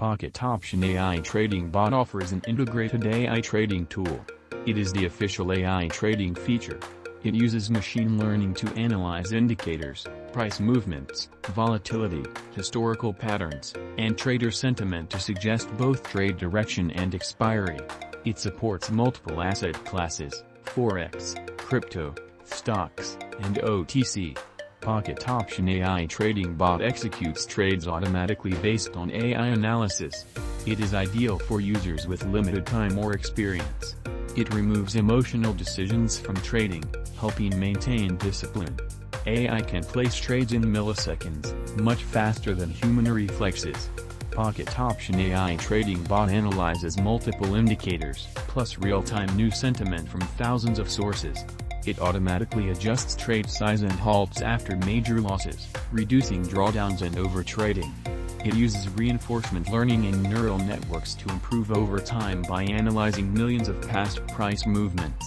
Pocket Option AI Trading Bot offers an integrated AI trading tool. It is the official AI trading feature. It uses machine learning to analyze indicators, price movements, volatility, historical patterns, and trader sentiment to suggest both trade direction and expiry. It supports multiple asset classes, forex, crypto, stocks, and OTC. Pocket Option AI Trading Bot executes trades automatically based on AI analysis. It is ideal for users with limited time or experience. It removes emotional decisions from trading, helping maintain discipline. AI can place trades in milliseconds, much faster than human reflexes. Pocket Option AI Trading Bot analyzes multiple indicators, plus real-time news sentiment from thousands of sources. It automatically adjusts trade size and halts after major losses, reducing drawdowns and overtrading. It uses reinforcement learning and neural networks to improve over time by analyzing millions of past price movements.